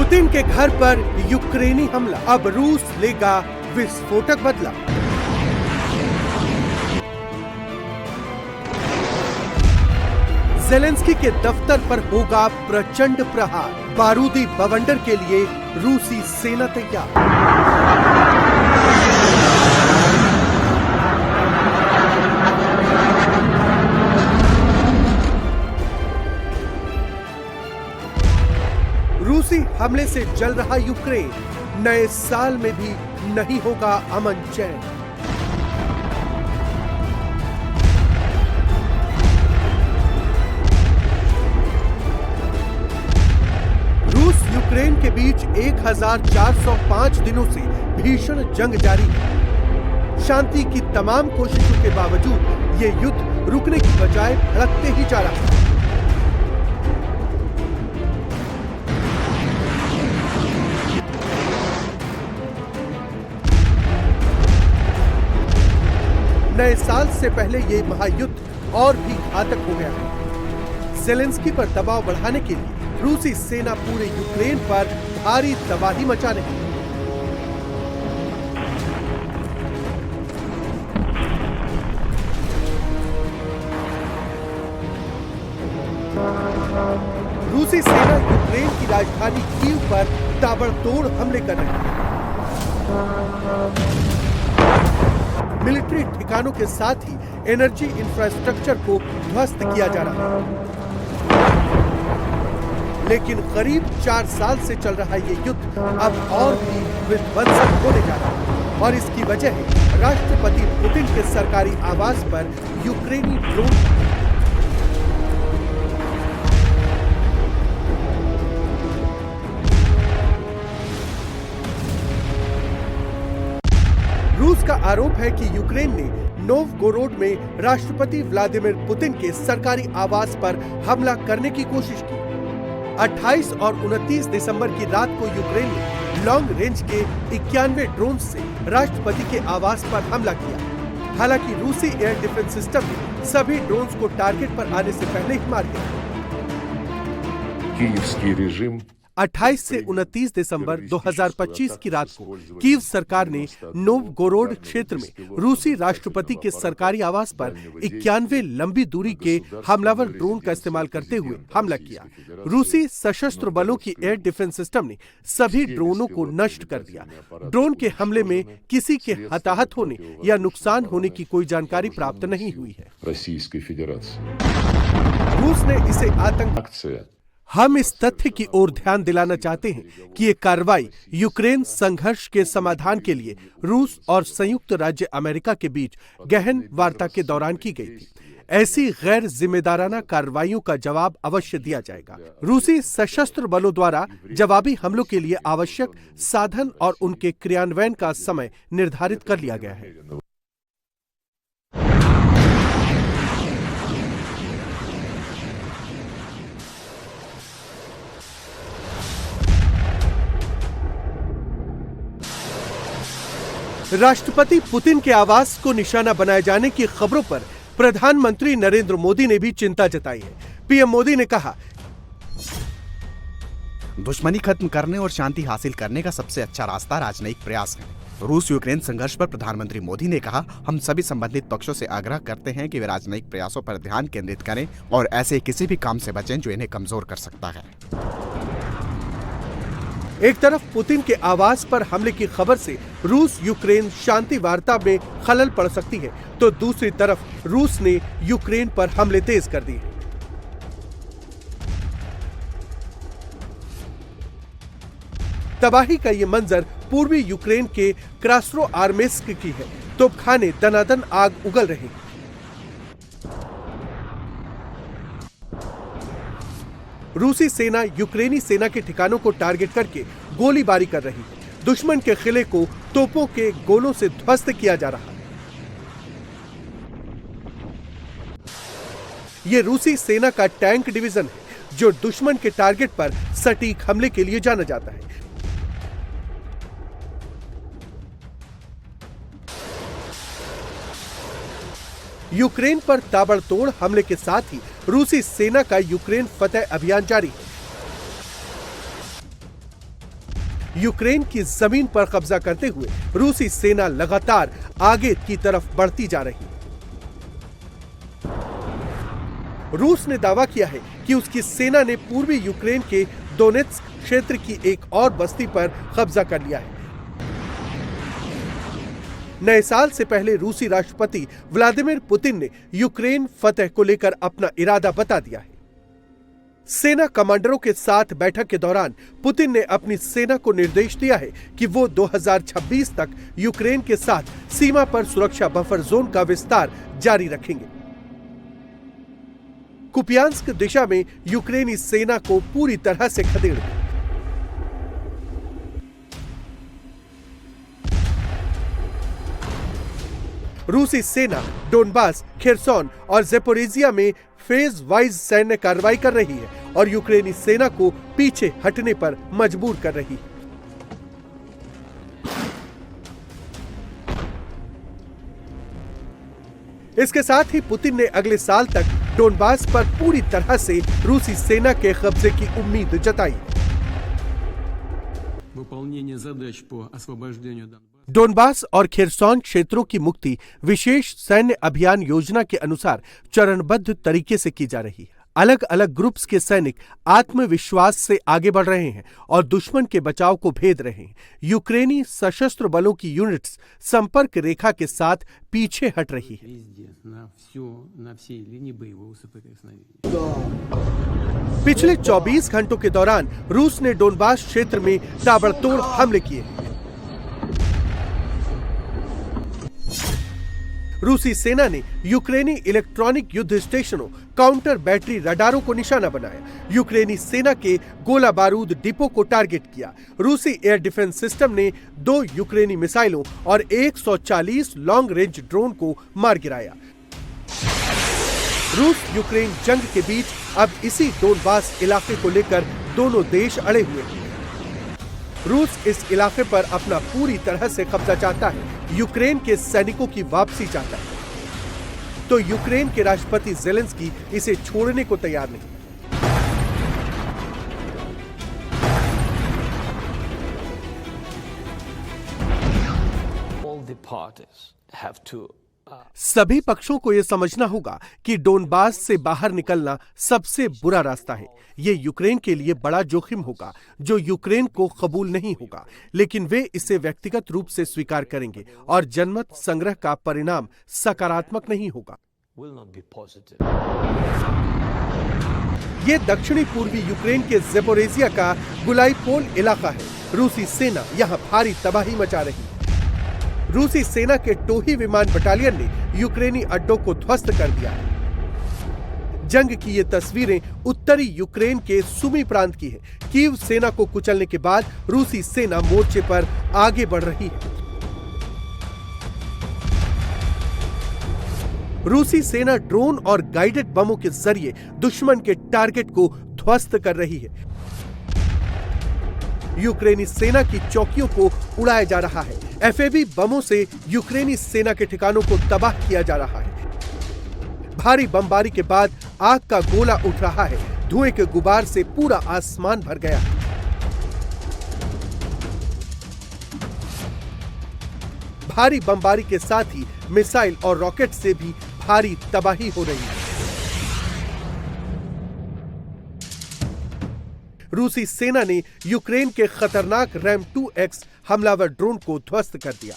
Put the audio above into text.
Putin के घर पर यूक्रेनी हमला, अब रूस लेगा विस्फोटक बदला। ज़ेलेंस्की के दफ्तर पर होगा प्रचंड प्रहार, बारूदी बवंडर के लिए रूसी सेना तैयार। रूसी हमले से जल रहा यूक्रेन, नए साल में भी नहीं होगा अमन चैन। रूस यूक्रेन के बीच 1405 दिनों से भीषण जंग जारी है। शांति की तमाम कोशिशों के बावजूद ये युद्ध रुकने की बजाय भड़कते ही जा रहा है। नए साल से पहले ये महायुद्ध और भी घातक हो गया है। ज़ेलेंस्की पर दबाव बढ़ाने के लिए रूसी सेना पूरे यूक्रेन पर भारी तबाही मचा रही है। रूसी सेना यूक्रेन की राजधानी कीव पर ताबड़तोड़ हमले कर रही है। मिलिट्री ठिकानों के साथ ही एनर्जी इंफ्रास्ट्रक्चर को ध्वस्त किया जा रहा है। लेकिन करीब 4 साल से चल रहा ये युद्ध अब और भी विध्वंसक होने जा रहा है और इसकी वजह है राष्ट्रपति पुतिन के सरकारी आवास पर यूक्रेनी ड्रोन। रूस का आरोप है कि यूक्रेन ने नोवगोरोड में राष्ट्रपति व्लादिमीर पुतिन के सरकारी आवास पर हमला करने की कोशिश की। 28 और 29 दिसंबर की रात को यूक्रेन ने लॉन्ग रेंज के 91 ड्रोन से राष्ट्रपति के आवास पर हमला किया। हालांकि रूसी एयर डिफेंस सिस्टम ने सभी ड्रोन्स को टारगेट पर आने से पहले ही मार दिया। 28 से 29 दिसंबर 2025 की रात को कीव सरकार ने नोवगोरोड क्षेत्र में रूसी राष्ट्रपति के सरकारी आवास पर 91 लंबी दूरी के हमलावर ड्रोन का इस्तेमाल करते हुए हमला किया। रूसी सशस्त्र बलों की एयर डिफेंस सिस्टम ने सभी ड्रोनों को नष्ट कर दिया। ड्रोन के हमले में किसी के हताहत होने या नुकसान होने की कोई जानकारी प्राप्त नहीं हुई है। रूस ने इसे आतंक। हम इस तथ्य की ओर ध्यान दिलाना चाहते हैं कि ये कार्रवाई यूक्रेन संघर्ष के समाधान के लिए रूस और संयुक्त राज्य अमेरिका के बीच गहन वार्ता के दौरान की गई थी। ऐसी गैर जिम्मेदाराना कार्रवाइयों का जवाब अवश्य दिया जाएगा। रूसी सशस्त्र बलों द्वारा जवाबी हमलों के लिए आवश्यक साधन और उनके क्रियान्वयन का समय निर्धारित कर लिया गया है। राष्ट्रपति पुतिन के आवास को निशाना बनाए जाने की खबरों पर प्रधानमंत्री नरेंद्र मोदी ने भी चिंता जताई है। पीएम मोदी ने कहा, दुश्मनी खत्म करने और शांति हासिल करने का सबसे अच्छा रास्ता राजनयिक प्रयास है। रूस यूक्रेन संघर्ष पर प्रधानमंत्री मोदी ने कहा, हम सभी संबंधित पक्षों से आग्रह करते हैं कि वे राजनयिक प्रयासों पर ध्यान केंद्रित करें और ऐसे किसी भी काम से बचें जो इन्हें कमजोर कर सकता है। एक तरफ पुतिन के आवास पर हमले की खबर से रूस यूक्रेन शांति वार्ता में खलल पड़ सकती है, तो दूसरी तरफ रूस ने यूक्रेन पर हमले तेज कर दिए। तबाही का ये मंजर पूर्वी यूक्रेन के क्रास्नोआर्मेस्क की है। तोपखाने दनादन आग उगल रहे हैं। रूसी सेना यूक्रेनी सेना के ठिकानों को टारगेट करके गोलीबारी कर रही है। दुश्मन के किले को तोपों के गोलों से ध्वस्त किया जा रहा है। यह रूसी सेना का टैंक डिवीजन है जो दुश्मन के टारगेट पर सटीक हमले के लिए जाना जाता है। यूक्रेन पर ताबड़तोड़ हमले के साथ ही रूसी सेना का यूक्रेन फतेह अभियान जारी है। यूक्रेन की जमीन पर कब्जा करते हुए रूसी सेना लगातार आगे की तरफ बढ़ती जा रही है। रूस ने दावा किया है कि उसकी सेना ने पूर्वी यूक्रेन के दोनेत्स्क क्षेत्र की एक और बस्ती पर कब्जा कर लिया है। नए साल से पहले रूसी राष्ट्रपति व्लादिमीर पुतिन ने यूक्रेन फतह को लेकर अपना इरादा बता दिया है। सेना कमांडरों के साथ बैठक के दौरान पुतिन ने अपनी सेना को निर्देश दिया है कि वो 2026 तक यूक्रेन के साथ सीमा पर सुरक्षा बफर जोन का विस्तार जारी रखेंगे। कुपियांस्क दिशा में यूक्रेनी सेना को पूरी तरह से खदेड़ दिया। रूसी सेना डोनबास, खेरसोन और ज़ेपोरिजिया में फेज वाइज सैन्य कार्रवाई कर रही है और यूक्रेनी सेना को पीछे हटने पर मजबूर कर रही है। इसके साथ ही पुतिन ने अगले साल तक डोनबास पर पूरी तरह से रूसी सेना के कब्जे की उम्मीद जताई। डोनबास और खेरसोन क्षेत्रों की मुक्ति विशेष सैन्य अभियान योजना के अनुसार चरणबद्ध तरीके से की जा रही है। अलग अलग ग्रुप्स के सैनिक आत्मविश्वास से आगे बढ़ रहे हैं और दुश्मन के बचाव को भेद रहे हैं। यूक्रेनी सशस्त्र बलों की यूनिट्स संपर्क रेखा के साथ पीछे हट रही है। पिछले 24 घंटों के दौरान रूस ने डोनबास क्षेत्र में ताबड़तोड़ हमले किए। रूसी सेना ने यूक्रेनी इलेक्ट्रॉनिक युद्ध स्टेशनों, काउंटर बैटरी रडारों को निशाना बनाया। यूक्रेनी सेना के गोला बारूद डिपो को टारगेट किया। रूसी एयर डिफेंस सिस्टम ने 2 यूक्रेनी मिसाइलों और 140 लॉन्ग रेंज ड्रोन को मार गिराया। रूस यूक्रेन जंग के बीच अब इसी डोनबास इलाके को लेकर दोनों देश अड़े हुए हैं। रूस इस इलाके पर अपना पूरी तरह से कब्जा चाहता है। यूक्रेन के सैनिकों की वापसी चाहता है, तो यूक्रेन के राष्ट्रपति ज़ेलेंस्की इसे छोड़ने को तैयार नहीं। All the parties have to सभी पक्षों को यह समझना होगा कि डोनबास से बाहर निकलना सबसे बुरा रास्ता है। यह यूक्रेन के लिए बड़ा जोखिम होगा जो यूक्रेन को कबूल नहीं होगा, लेकिन वे इसे व्यक्तिगत रूप से स्वीकार करेंगे और जनमत संग्रह का परिणाम सकारात्मक नहीं होगा। will not be positive. ये दक्षिणी पूर्वी यूक्रेन के ज़ेपोरिजिया का गुलाइपोल इलाका है। रूसी सेना यहाँ भारी तबाही मचा रही है। रूसी सेना के टोही विमान बटालियन ने यूक्रेनी अड्डों को ध्वस्त कर दिया है। जंग की ये तस्वीरें उत्तरी यूक्रेन के सुमी प्रांत की है। कीव सेना को कुचलने के बाद रूसी सेना मोर्चे पर आगे बढ़ रही है। रूसी सेना ड्रोन और गाइडेड बमों के जरिए दुश्मन के टारगेट को ध्वस्त कर रही है। यूक्रेनी सेना की चौकियों को उड़ाया जा रहा है। एफएबी बमों से यूक्रेनी सेना के ठिकानों को तबाह किया जा रहा है। भारी बमबारी के बाद आग का गोला उठ रहा है। धुएं के गुबार से पूरा आसमान भर गया है। भारी बमबारी के साथ ही मिसाइल और रॉकेट से भी भारी तबाही हो रही है। रूसी सेना ने यूक्रेन के खतरनाक रैम 2X हमलावर ड्रोन को ध्वस्त कर दिया।